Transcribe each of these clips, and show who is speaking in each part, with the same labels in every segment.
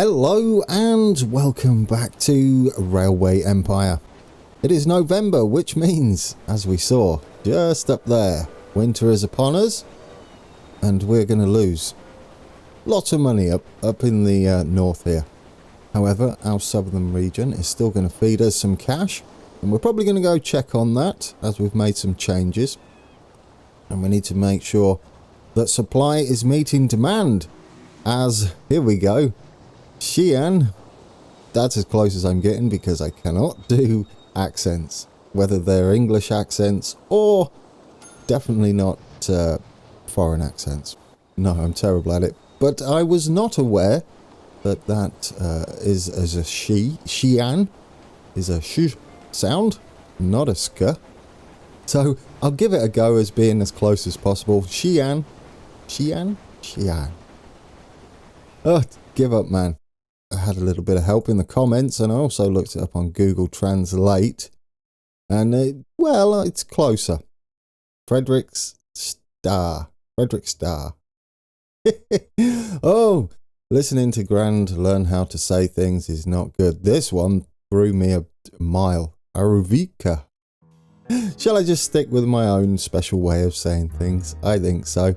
Speaker 1: Hello and welcome back to Railway Empire. It is November, which means, as we saw just up there, winter is upon us and we're going to lose lots of money up in the north here. However, our southern region is still going to feed us some cash, and we're probably going to go check on that as we've made some changes, and we need to make sure that supply is meeting demand. As here we go, Xi'an, that's as close as I'm getting because I cannot do accents, whether they're English accents or definitely not foreign accents. No, I'm terrible at it. But I was not aware that that is as a Xi'an is a sh sound, not a sk. So I'll give it a go as being as close as possible. Xi'an. Oh, give up, man. I had a little bit of help in the comments, and I also looked it up on Google Translate, and well, it's closer. Frederick Star. Oh, listening to Grand learn how to say things is not good. This one threw me a mile. EVGA. Shall I just stick with my own special way of saying things? I think so.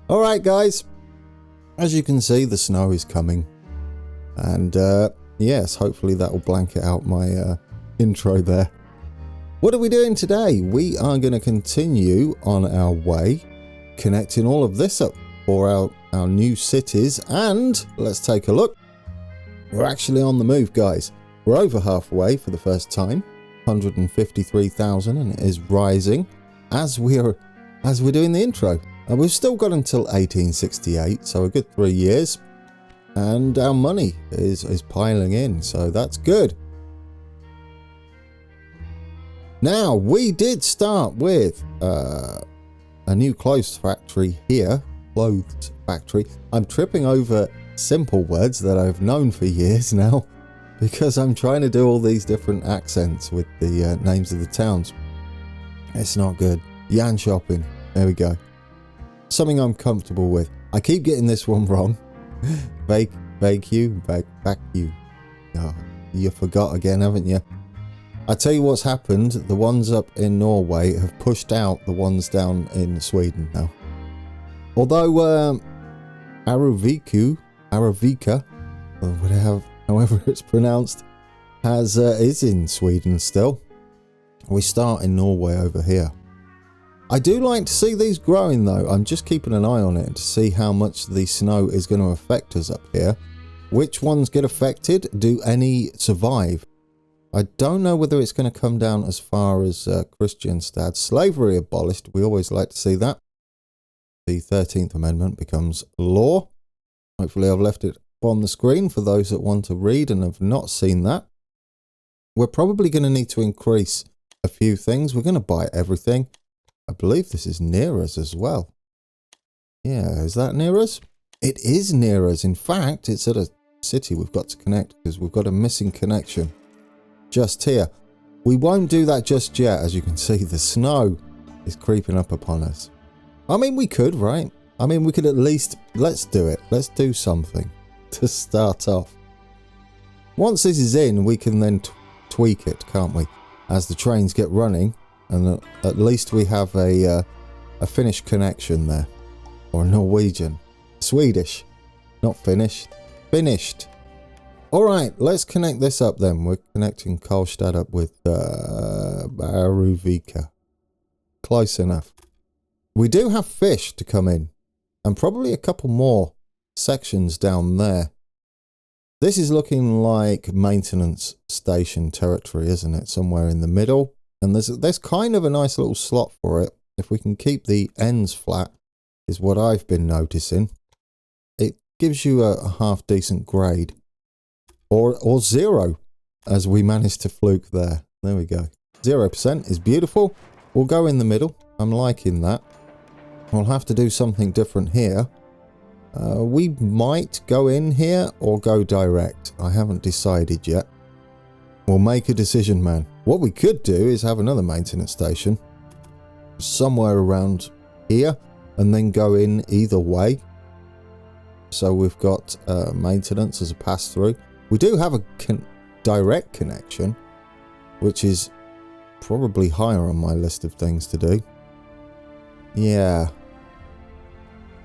Speaker 1: All right, guys. As you can see, the snow is coming. And yes, hopefully that will blanket out my intro there. What are we doing today? We are going to continue on our way, connecting all of this up for our new cities. And let's take a look. We're actually on the move, guys. We're over halfway for the first time. 153,000, and it is rising as we're doing the intro. And we've still got until 1868, so a good 3 years. And our money is piling in, so that's good. Now, we did start with a new clothes factory here. Clothes factory. I'm tripping over simple words that I've known for years now, because I'm trying to do all these different accents with the names of the towns. It's not good. Yan shopping. There we go. Something I'm comfortable with. I keep getting this one wrong. Vacuum. Oh, you forgot again, haven't you? I tell you what's happened. The ones up in Norway have pushed out the ones down in Sweden now. Although Arvika, or however it's pronounced, is in Sweden still. We start in Norway over here. I do like to see these growing though. I'm just keeping an eye on it to see how much the snow is going to affect us up here. Which ones get affected? Do any survive? I don't know whether it's going to come down as far as Kristianstad. Slavery abolished. We always like to see that. The 13th Amendment becomes law. Hopefully I've left it on the screen for those that want to read and have not seen that. We're probably going to need to increase a few things. We're going to buy everything. I believe this is near us as well. Yeah, is that near us? It is near us. In fact, it's at a city we've got to connect because we've got a missing connection just here. We won't do that just yet. As you can see, the snow is creeping up upon us. I mean, we could, right? I mean, we could at least, let's do it. Let's do something to start off. Once this is in, we can then tweak it, can't we? As the trains get running. And at least we have a Finnish connection there. Or a Norwegian. Swedish. Not Finnish. Finished. Alright, let's connect this up then. We're connecting Karlstad up with Aruvika. Close enough. We do have fish to come in. And probably a couple more sections down there. This is looking like maintenance station territory, isn't it? Somewhere in the middle. And there's kind of a nice little slot for it. If we can keep the ends flat, is what I've been noticing. It gives you a half decent grade. Or 0, as we managed to fluke there. There we go. 0% is beautiful. We'll go in the middle. I'm liking that. We'll have to do something different here. We might go in here or go direct. I haven't decided yet. We'll make a decision, man. What we could do is have another maintenance station somewhere around here and then go in either way. So we've got maintenance as a pass-through. We do have a direct connection, which is probably higher on my list of things to do. Yeah.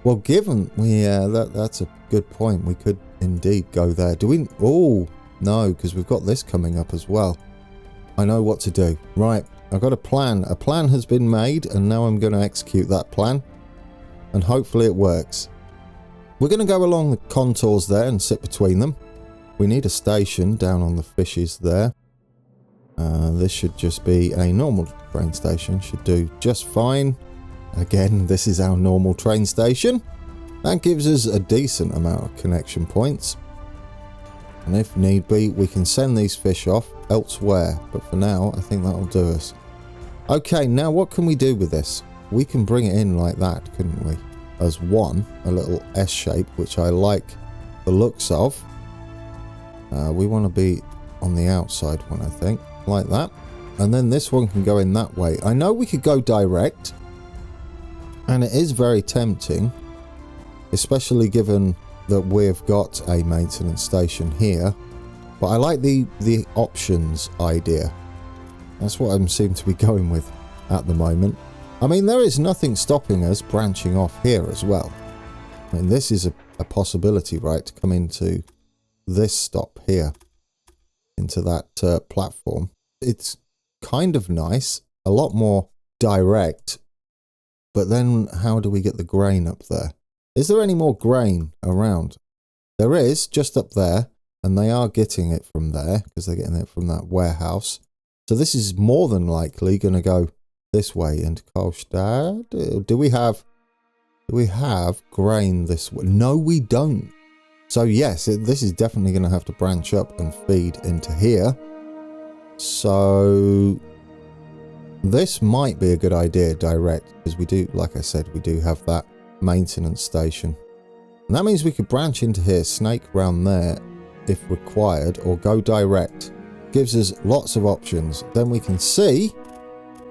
Speaker 1: Well, given... Yeah, that's a good point. We could indeed go there. Do we... Oh, no, because we've got this coming up as well. I know what to do. Right, I've got a plan. A plan has been made, and now I'm going to execute that plan. And hopefully it works. We're going to go along the contours there and sit between them. We need a station down on the fishes there. This should just be a normal train station. Should do just fine. Again, this is our normal train station. That gives us a decent amount of connection points. And if need be, we can send these fish off elsewhere. But for now, I think that'll do us. Okay, now what can we do with this? We can bring it in like that, couldn't we? As one, a little S shape, which I like the looks of. We want to be on the outside one, I think. Like that. And then this one can go in that way. I know we could go direct. And it is very tempting. Especially given that we've got a maintenance station here. But I like the options idea. That's what I seem to be going with at the moment. I mean, there is nothing stopping us branching off here as well. I mean, this is a possibility, right? To come into this stop here. Into that platform. It's kind of nice. A lot more direct. But then how do we get the grain up there? Is there any more grain around? There is, just up there. And they are getting it from there. Because they're getting it from that warehouse. So this is more than likely going to go this way into Karlstad. Do we have grain this way? No, we don't. So yes, this is definitely going to have to branch up and feed into here. So this might be a good idea direct, because we do, like I said, we do have that maintenance station. And that means we could branch into here, snake round there if required, or go direct. Gives us lots of options. Then we can see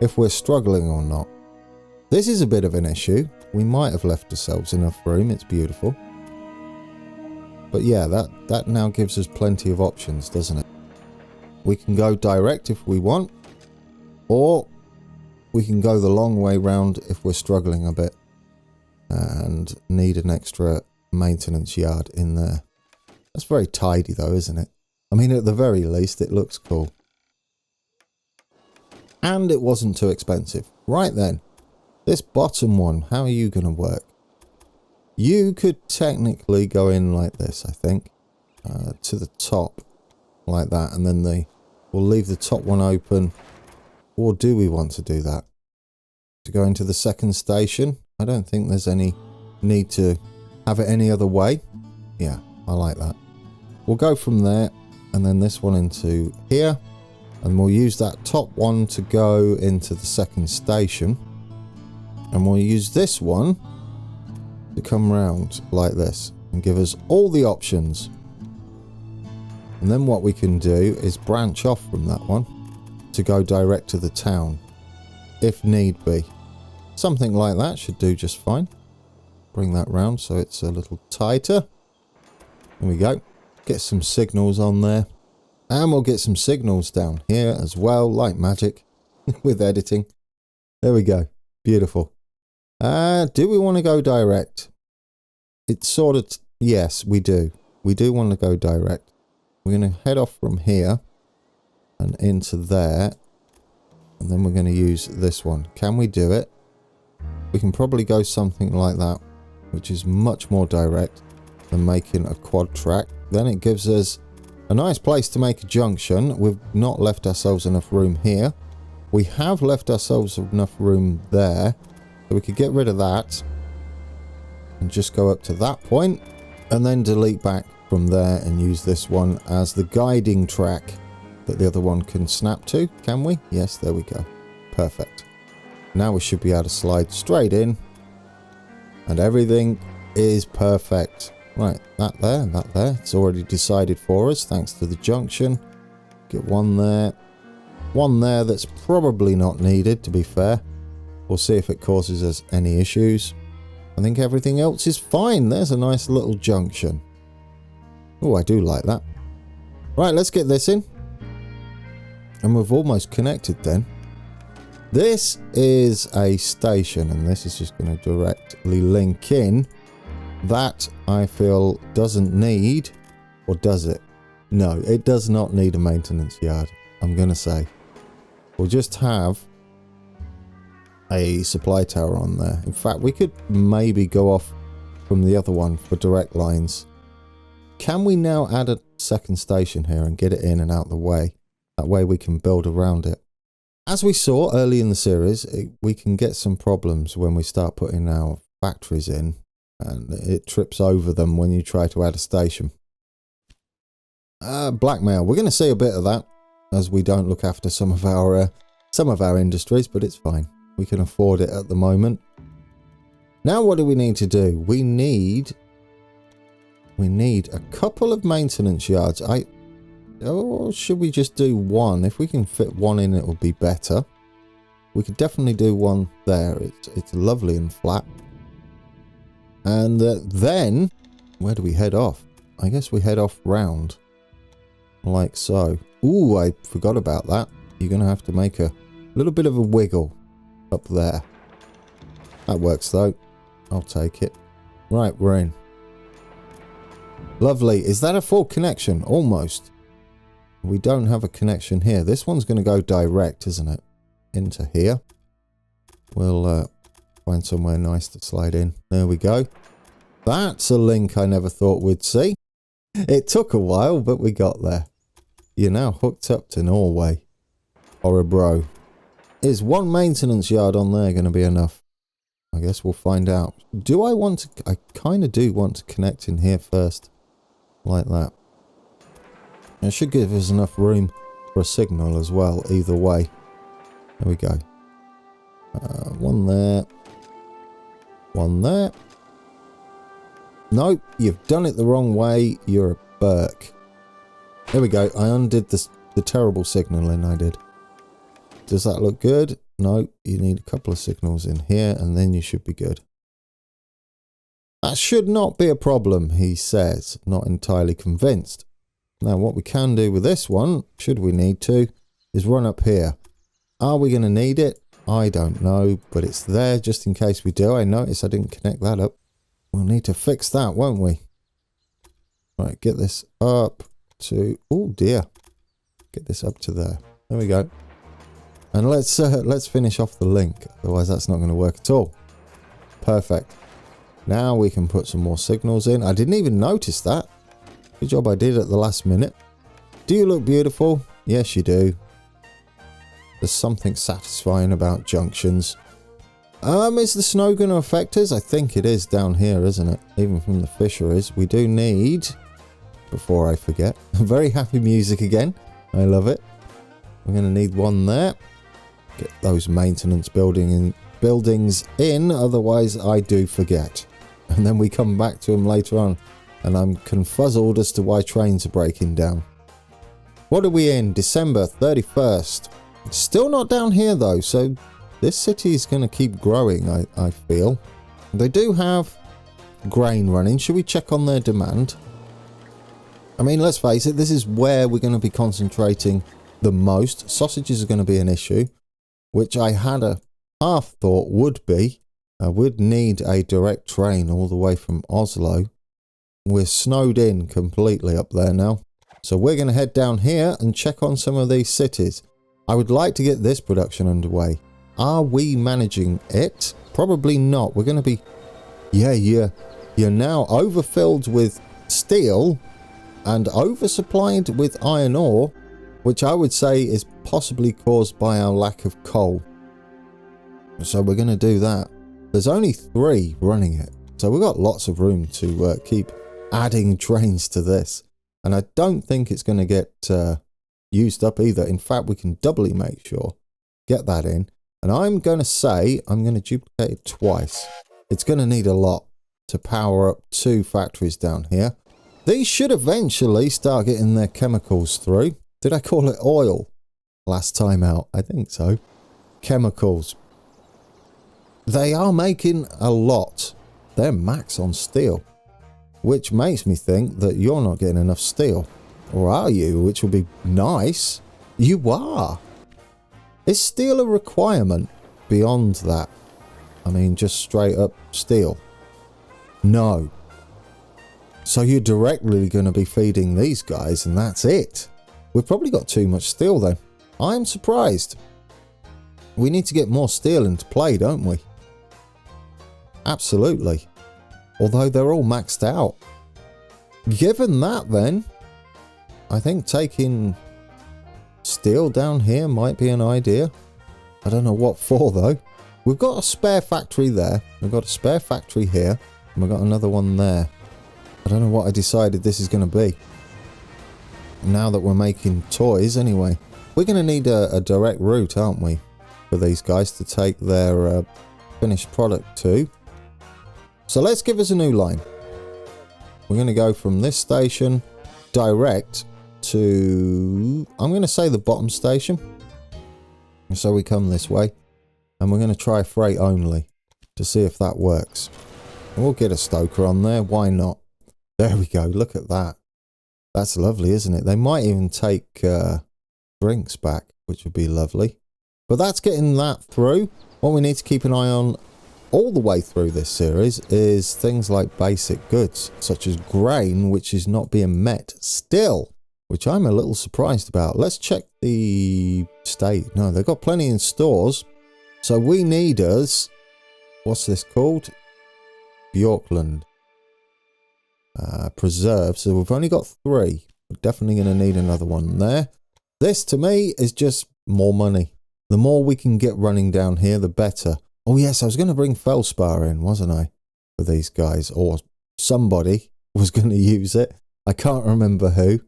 Speaker 1: if we're struggling or not. This is a bit of an issue. We might have left ourselves enough room. It's beautiful. But yeah, that now gives us plenty of options, doesn't it? We can go direct if we want. Or we can go the long way round if we're struggling a bit. And need an extra maintenance yard in there. That's very tidy though, isn't it? I mean, at the very least, it looks cool. And it wasn't too expensive. Right then. This bottom one, how are you going to work? You could technically go in like this, I think. To the top. Like that. And then we'll leave the top one open. Or do we want to do that? To go into the second station? I don't think there's any need to have it any other way. Yeah, I like that. We'll go from there. And then this one into here. And we'll use that top one to go into the second station. And we'll use this one to come round like this. And give us all the options. And then what we can do is branch off from that one. To go direct to the town. If need be. Something like that should do just fine. Bring that round so it's a little tighter. There we go. Get some signals on there. And we'll get some signals down here as well, like magic, with editing. There we go. Beautiful. Do we want to go direct? It's sort of... yes, we do. We do want to go direct. We're going to head off from here and into there. And then we're going to use this one. Can we do it? We can probably go something like that, which is much more direct than making a quad track. Then it gives us a nice place to make a junction. We've not left ourselves enough room here. We have left ourselves enough room there. So we could get rid of that. And just go up to that point. And then delete back from there and use this one as the guiding track that the other one can snap to. Can we? Yes, there we go. Perfect. Now we should be able to slide straight in. And everything is perfect. Right, that there. It's already decided for us thanks to the junction. Get one there. One there that's probably not needed, to be fair. We'll see if it causes us any issues. I think everything else is fine. There's a nice little junction. Oh, I do like that. Right, let's get this in. And we've almost connected then. This is a station, and this is just going to directly link in. That, I feel, doesn't need, or does it? No, it does not need a maintenance yard, I'm going to say. We'll just have a supply tower on there. In fact, we could maybe go off from the other one for direct lines. Can we now add a second station here and get it in and out the way? That way we can build around it. As we saw early in the series, we can get some problems when we start putting our factories in, and it trips over them when you try to add a station. Blackmail. We're going to see a bit of that as we don't look after some of our industries, but it's fine. We can afford it at the moment. Now what do we need to do? We need a couple of maintenance yards. Or should we just do one? If we can fit one in, it will be better. We could definitely do one there. It's lovely and flat. And then, where do we head off? I guess we head off round. Like so. Ooh, I forgot about that. You're going to have to make a little bit of a wiggle up there. That works though. I'll take it. Right, we're in. Lovely. Is that a full connection? Almost. We don't have a connection here. This one's going to go direct, isn't it? Into here. We'll find somewhere nice to slide in. There we go. That's a link I never thought we'd see. It took a while, but we got there. You're now hooked up to Norway. Or a bro. Is one maintenance yard on there going to be enough? I guess we'll find out. Do I want to... I kind of do want to connect in here first. Like that. It should give us enough room for a signal as well, either way. There we go. One there. One there. Nope, you've done it the wrong way. You're a Burke. There we go. I undid the terrible signaling I did. Does that look good? No, you need a couple of signals in here and then you should be good. That should not be a problem, he says. Not entirely convinced. Now, what we can do with this one, should we need to, is run up here. Are we going to need it? I don't know, but it's there just in case we do. I notice I didn't connect that up. We'll need to fix that, won't we? Right, get this up to... Oh, dear. Get this up to there. There we go. And let's finish off the link. Otherwise, that's not going to work at all. Perfect. Now we can put some more signals in. I didn't even notice that. Good job I did at the last minute. Do you look beautiful? Yes, you do. There's something satisfying about junctions. Is the snow going to affect us? I think it is down here, isn't it? Even from the fisheries. We do need, before I forget, very happy music again. I love it. We're going to need one there. Get those maintenance buildings in, otherwise I do forget. And then we come back to them later on, and I'm confuzzled as to why trains are breaking down. What are we in? December 31st. It's still not down here though, so this city is going to keep growing, I feel. They do have grain running. Should we check on their demand? I mean, let's face it, this is where we're going to be concentrating the most. Sausages are going to be an issue, which I had a half thought would be. I would need a direct train all the way from Oslo. We're snowed in completely up there now. So we're going to head down here and check on some of these cities. I would like to get this production underway. Are we managing it? Probably not. We're going to be... Yeah, you're now overfilled with steel and oversupplied with iron ore, which I would say is possibly caused by our lack of coal. So we're going to do that. There's only 3 running it, so we've got lots of room to keep adding trains to this. And I don't think it's going to get used up either. In fact, we can doubly make sure. Get that in. And I'm going to say I'm going to duplicate it twice. It's going to need a lot to power up 2 factories down here. These should eventually start getting their chemicals through. Did I call it oil last time out? I think so. Chemicals. They are making a lot. they're max on steel. Which makes me think that you're not getting enough steel. Or are you? Which will be nice. You are. Is steel a requirement beyond that? I mean, just straight up steel. No. So you're directly going to be feeding these guys and that's it. We've probably got too much steel though. I'm surprised. We need to get more steel into play, don't we? Absolutely. Although they're all maxed out. Given that then, I think taking steel down here might be an idea. I don't know what for though. We've got a spare factory there. We've got a spare factory here. And we've got another one there. I don't know what I decided this is going to be. Now that we're making toys anyway. We're going to need a direct route, aren't we? For these guys to take their finished product to. So let's give us a new line. We're going to go from this station direct to, I'm going to say the bottom station. So we come this way. And we're going to try freight only to see if that works. We'll get a stoker on there. Why not? There we go. Look at that. That's lovely, isn't it? They might even take drinks back, which would be lovely. But that's getting that through. What we need to keep an eye on all the way through this series is things like basic goods, such as grain, which is not being met still, which I'm a little surprised about. Let's check the state. No, they've got plenty in stores. So we need us, what's this called? Bjorkland. Preserve. So we've only got 3. We're definitely going to need another one there. This to me is just more money. The more we can get running down here, the better. Oh yes, I was going to bring Feldspar in, wasn't I? For these guys. Or somebody was going to use it. I can't remember who.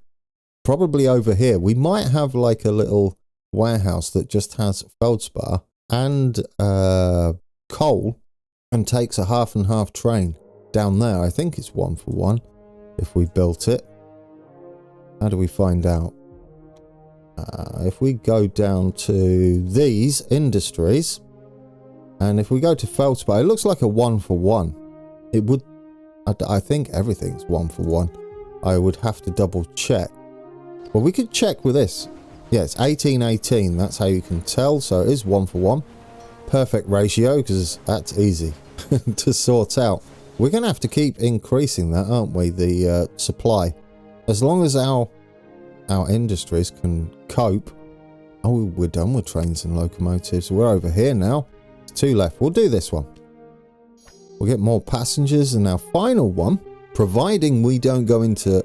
Speaker 1: Probably over here. We might have like a little warehouse that just has Feldspar and coal and takes a half and half train down there. I think it's 1 for 1 if we built it. How do we find out? If we go down to these industries and if we go to Feldspar, it looks like a 1 for 1. It would, I think everything's 1 for 1. I would have to double check. Well, we could check with this. Yeah, it's 18-18. That's how you can tell. So it is 1 for 1. Perfect ratio, because that's easy to sort out. We're going to have to keep increasing that, aren't we? The supply. As long as our industries can cope. Oh, we're done with trains and locomotives. We're over here now. 2 left. We'll do this one. We'll get more passengers. And our final one, providing we don't go into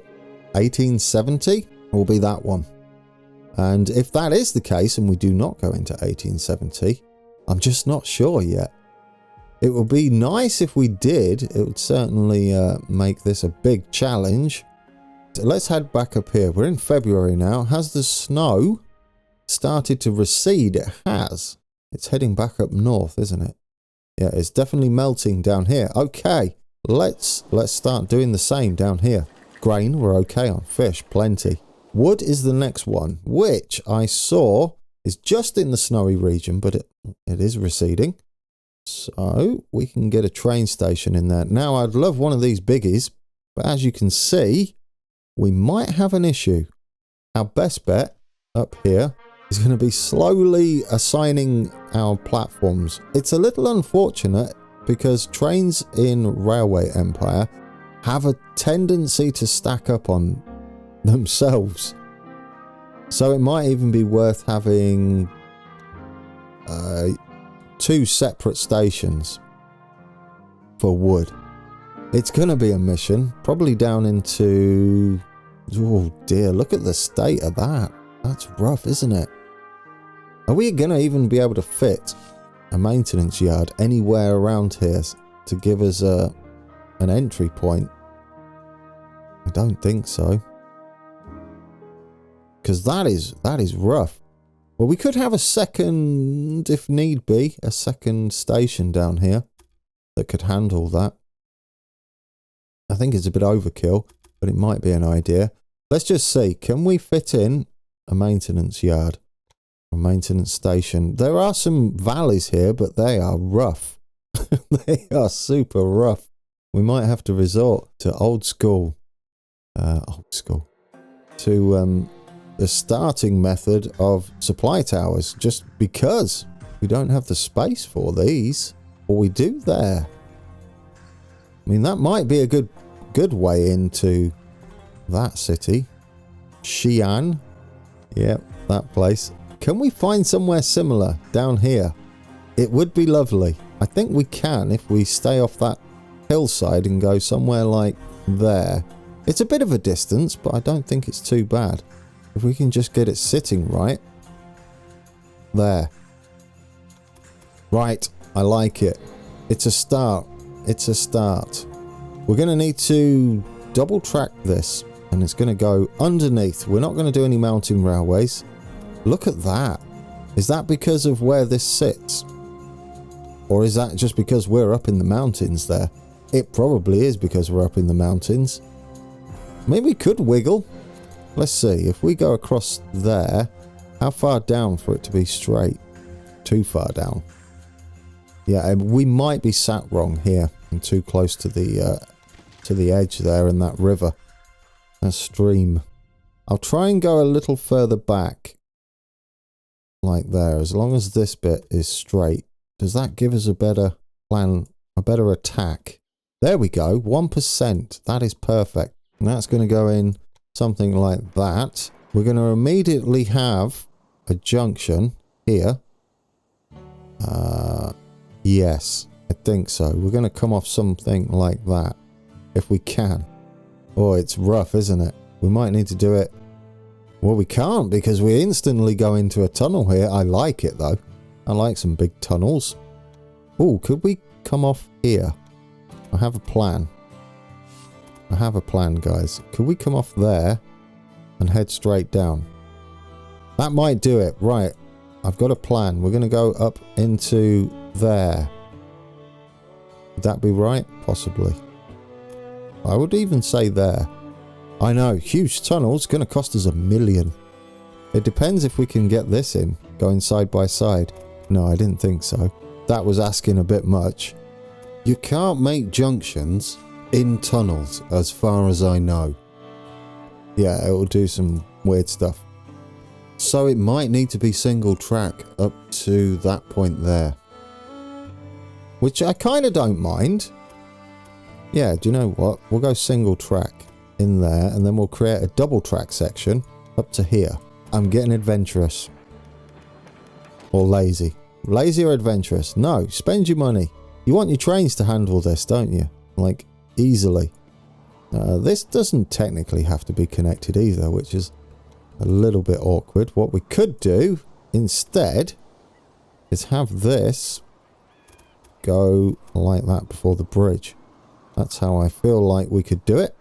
Speaker 1: 1870, will be that one. And if that is the case and we do not go into 1870, I'm just not sure yet. It would be nice if we did. It would certainly make this a big challenge. So let's head back up here. We're in February now. Has the snow started to recede? It has. It's heading back up north, isn't it? Yeah, it's definitely melting down here. Okay, let's start doing the same down here. Grain, we're okay on. Fish, plenty. Wood is the next one, which I saw is just in the snowy region, but it is receding. So we can get a train station in there. Now, I'd love one of these biggies, but as you can see, we might have an issue. Our best bet up here is going to be slowly assigning our platforms. It's a little unfortunate because trains in Railway Empire have a tendency to stack up on themselves. So it might even be worth having 2 separate stations for wood. It's going to be a mission, probably down into... Oh dear, look at the state of that. That's rough, isn't it? Are we going to even be able to fit a maintenance yard anywhere around here to give us an entry point? I don't think so. Because that is rough. Well, we could have a second, if need be, a second station down here that could handle that. I think it's a bit overkill, but it might be an idea. Let's just see. Can we fit in a maintenance yard? A maintenance station? There are some valleys here, but they are rough. They are super rough. we might have to resort to old school, to the starting method of supply towers, just because we don't have the space for these. Or we do there. I mean, that might be a good way into that city. Xi'an. Yep, that place. Can we find somewhere similar down here? It would be lovely. I think we can if we stay off that hillside and go somewhere like there. It's a bit of a distance, but I don't think it's too bad. If we can just get it sitting right. There. Right, I like it. It's a start. It's a start. We're going to need to double track this, and it's going to go underneath. We're not going to do any mountain railways. Look at that. Is that because of where this sits? Or is that just because we're up in the mountains there? It probably is because we're up in the mountains. Maybe we could wiggle. Let's see. If we go across there, how far down for it to be straight? Too far down. Yeah, we might be sat wrong here and too close to the edge there in that river. That stream. I'll try and go a little further back. Like there. As long as this bit is straight. Does that give us a better plan, a better attack? There we go, 1%. That is perfect. And that's going to go in something like that. We're going to immediately have a junction here. Yes, I think so. We're going to come off something like that, if we can. Oh, it's rough, isn't it? We might need to do it. Well, we can't because we instantly go into a tunnel here. I like it, though. I like some big tunnels. Oh, could we come off here? I have a plan. I have a plan, guys. Could we come off there and head straight down? That might do it. Right. I've got a plan. We're going to go up into there. Would that be right? Possibly. I would even say there. I know. Huge tunnels. Going to cost us $1 million. It depends if we can get this in. Going side by side. No, I didn't think so. That was asking a bit much. You can't make junctions in tunnels, as far as I know. Yeah, it will do some weird stuff. So it might need to be single track up to that point there. Which I kind of don't mind. Yeah, do you know what? We'll go single track in there, and then we'll create a double track section up to here. I'm getting adventurous. Or lazy. Lazy or adventurous? No, spend your money. You want your trains to handle this, don't you? Like, easily. This doesn't technically have to be connected either, which is a little bit awkward. What we could do instead is have this go like that before the bridge. That's how I feel like we could do it.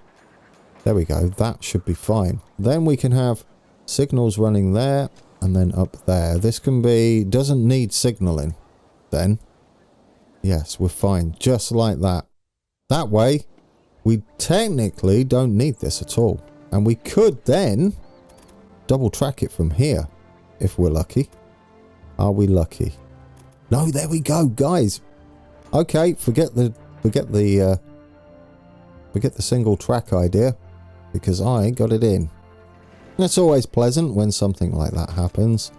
Speaker 1: There we go. That should be fine. Then we can have signals running there. And then up there. This can be... doesn't need signalling. Then. Yes, we're fine. Just like that. That way, we technically don't need this at all. And we could then double track it from here. If we're lucky. Are we lucky? No, there we go, guys. Okay, forget the single track idea. Because I got it in. It's always pleasant when something like that happens.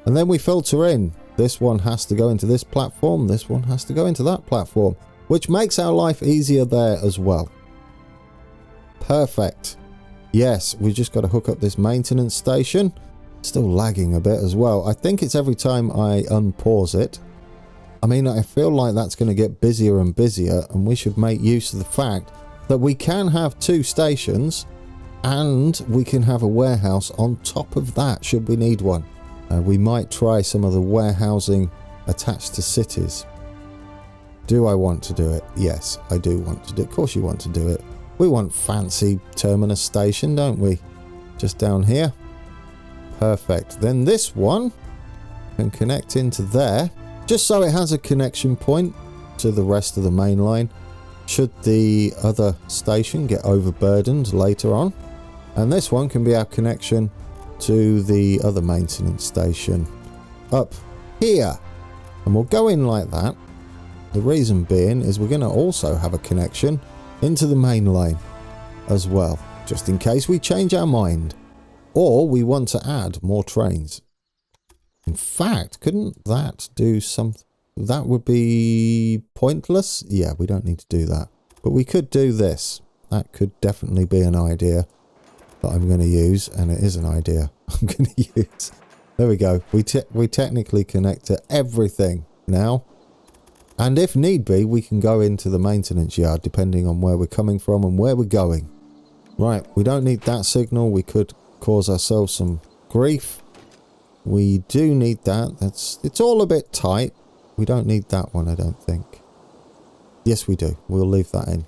Speaker 1: And then we filter in. This one has to go into this platform. This one has to go into that platform. Which makes our life easier there as well. Perfect. Yes, we just got to hook up this maintenance station. Still lagging a bit as well. I think it's every time I unpause it. I mean, I feel like that's going to get busier and busier. And we should make use of the fact that we can have 2 stations. And we can have a warehouse on top of that, should we need one. We might try some of the warehousing attached to cities. Do I want to do it? Yes, I do want to do it. Of course you want to do it. We want fancy terminus station, don't we? Just down here. Perfect. Then this one can connect into there. Just so it has a connection point to the rest of the main line. Should the other station get overburdened later on. And this one can be our connection to the other maintenance station up here. And we'll go in like that. The reason being is we're going to also have a connection into the main line as well, just in case we change our mind or we want to add more trains. In fact, couldn't that do something? That would be pointless. Yeah, we don't need to do that. But we could do this. That could definitely be an idea that I'm going to use, and it is an idea I'm going to use. There we go. We technically connect to everything now. And if need be, we can go into the maintenance yard depending on where we're coming from and where we're going. Right, we don't need that signal. We could cause ourselves some grief. We do need that. It's all a bit tight. We don't need that one, I don't think. Yes, we do. We'll leave that in.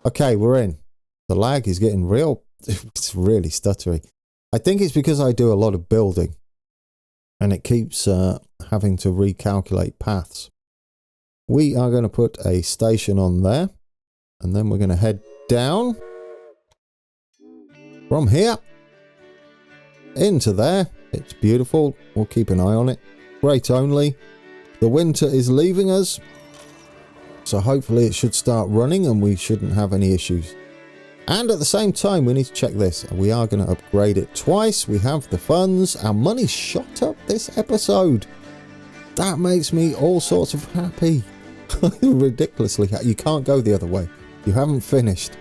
Speaker 1: Okay, we're in. The lag is getting real. It's really stuttery. I think it's because I do a lot of building. And it keeps having to recalculate paths. We are going to put a station on there. And then we're going to head down. From here. Into there. It's beautiful. We'll keep an eye on it. Freight only. The winter is leaving us. So hopefully it should start running and we shouldn't have any issues. And at the same time, we need to check this. We are going to upgrade it twice. We have the funds. Our money's shot up this episode. That makes me all sorts of happy. Ridiculously happy. You can't go the other way. You haven't finished.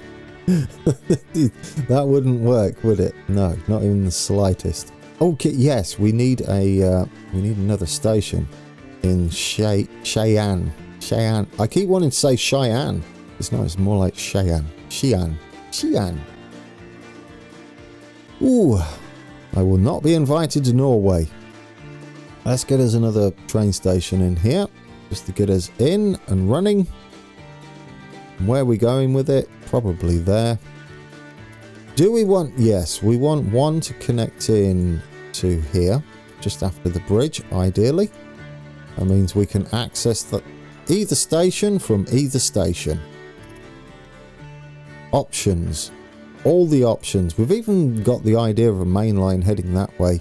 Speaker 1: That wouldn't work, would it? No, not even the slightest. Okay, yes, we need another station in Cheyenne. Cheyenne. I keep wanting to say Cheyenne. It's not. It's more like Cheyenne. Cheyenne. Ooh, I will not be invited to Norway. Let's get us another train station in here, just to get us in and running. Where are we going with it? Probably there. Do we want... Yes, we want one to connect in to here, just after the bridge, ideally. That means we can access either station from either station. Options. All the options. We've even got the idea of a main line heading that way.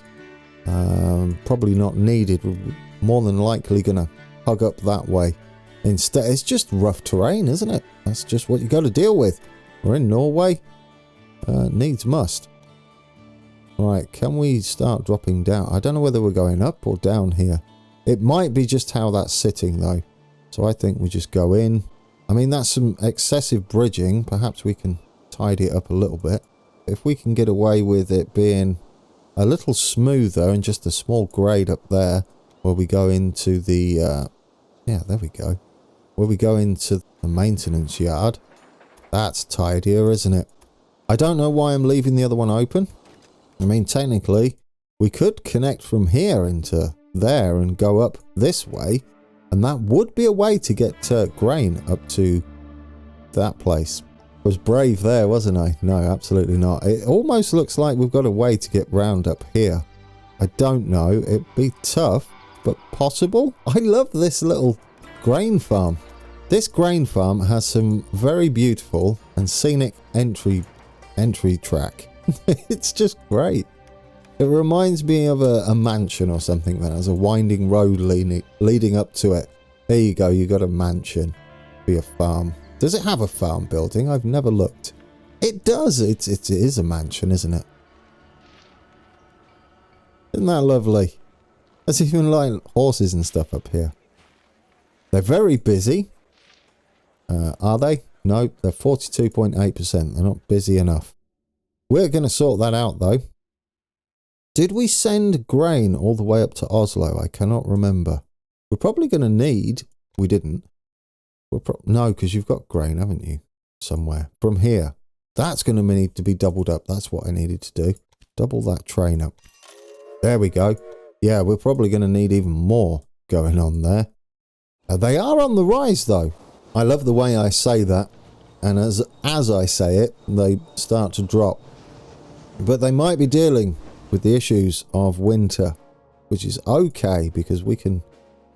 Speaker 1: Probably not needed. We're more than likely going to hug up that way. Instead, it's just rough terrain, isn't it? That's just what you got to deal with. We're in Norway. Needs must. Right, can we start dropping down? I don't know whether we're going up or down here. It might be just how that's sitting, though. So I think we just go in. I mean, that's some excessive bridging. Perhaps we can tidy it up a little bit. If we can get away with it being a little smoother and just a small grade up there where we go into the... yeah, there we go. Where we go into the maintenance yard. That's tidier, isn't it? I don't know why I'm leaving the other one open. I mean, technically, we could connect from here into there and go up this way. And that would be a way to get grain up to that place. I was brave there, wasn't I? No, absolutely not. It almost looks like we've got a way to get round up here. I don't know. It'd be tough, but possible. I love this little grain farm. This grain farm has some very beautiful and scenic entry track. It's just great. It reminds me of a mansion or something that has a winding road leading up to it. There you go, you got a mansion. Be a farm. Does it have a farm building? I've never looked. It does. It is a mansion, isn't it? Isn't that lovely? There's even like horses and stuff up here. They're very busy. Are they? No, they're 42.8%. They're not busy enough. We're going to sort that out, though. Did we send grain all the way up to Oslo? I cannot remember. We're probably going to need... We didn't. No, because you've got grain, haven't you? Somewhere. From here. That's going to need to be doubled up. That's what I needed to do. Double that train up. There we go. Yeah, we're probably going to need even more going on there. They are on the rise, though. I love the way I say that. And as I say it, they start to drop. But they might be dealing with the issues of winter, which is okay because we can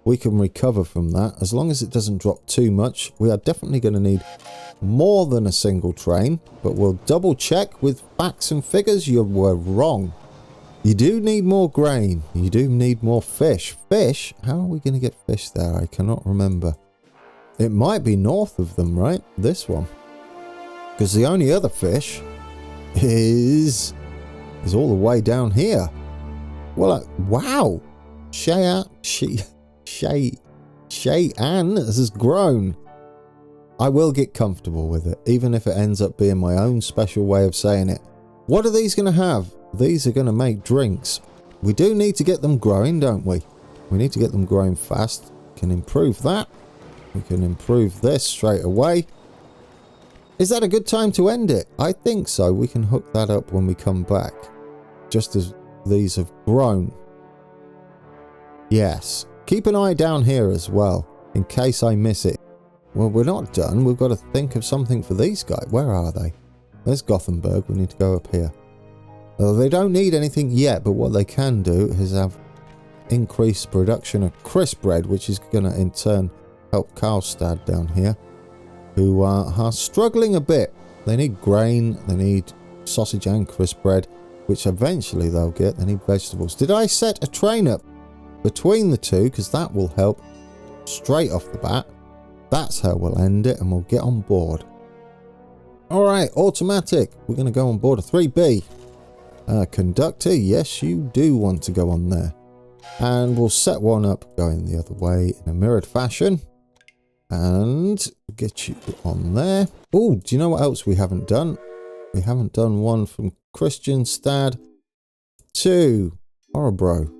Speaker 1: recover from that as long as it doesn't drop too much. We are definitely going to need more than a single train, but we'll double check with facts and figures. You were wrong. You do need more grain. You do need more fish. Fish? How are we going to get fish there? I cannot remember. It might be north of them, right? This one. Because the only other fish is all the way down here. Well, wow. Cheyenne has grown. I will get comfortable with it, even if it ends up being my own special way of saying it. What are these going to have? These are going to make drinks. We do need to get them growing, don't we? We need to get them growing fast. We can improve that. We can improve this straight away. Is that a good time to end it? I think so. We can hook that up when we come back. Just as these have grown. Yes. Keep an eye down here as well, in case I miss it. Well, we're not done. We've got to think of something for these guys. Where are they? There's Gothenburg. We need to go up here. They don't need anything yet, but what they can do is have increased production of crisp bread, which is going to in turn help Karlstad down here, who are struggling a bit. They need grain, they need sausage and crisp bread, which eventually they'll get. They need vegetables. Did I set a train up between the two? Because that will help straight off the bat. That's how we'll end it, and we'll get on board. Alright, automatic. We're going to go on board a 3B. Conductor, yes, you do want to go on there. And we'll set one up going the other way in a mirrored fashion. And get you on there. Oh, do you know what else we haven't done? We haven't done one from Kristianstad to Orebro.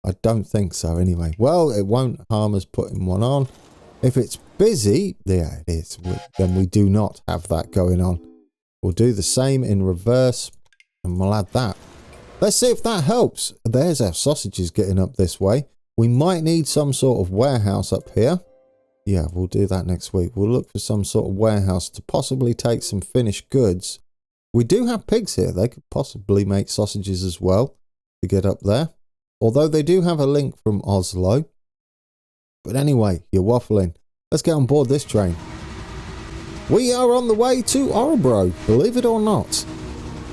Speaker 1: I don't think so anyway. Well, it won't harm us putting one on. If it's busy, yeah, it is. Then we do not have that going on. We'll do the same in reverse. And we'll add that. Let's see if that helps. There's our sausages getting up this way. We might need some sort of warehouse up here. Yeah, we'll do that next week. We'll look for some sort of warehouse to possibly take some finished goods. We do have pigs here. They could possibly make sausages as well to get up there. Although they do have a link from Oslo. But anyway, you're waffling. Let's get on board this train. We are on the way to Orebro, believe it or not.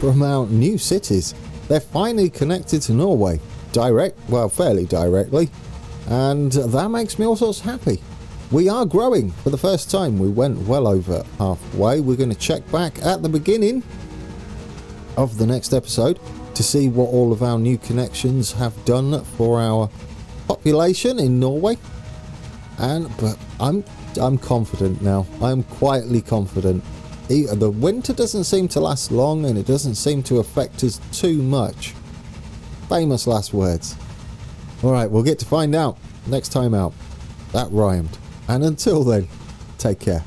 Speaker 1: From our new cities. They're finally connected to Norway. Fairly directly. And that makes me all sorts happy. We are growing for the first time. We went well over halfway. We're going to check back at the beginning of the next episode to see what all of our new connections have done for our population in Norway. But I'm confident now. I'm quietly confident. The winter doesn't seem to last long, and it doesn't seem to affect us too much. Famous last words. Alright, we'll get to find out next time out. That rhymed. And until then, take care.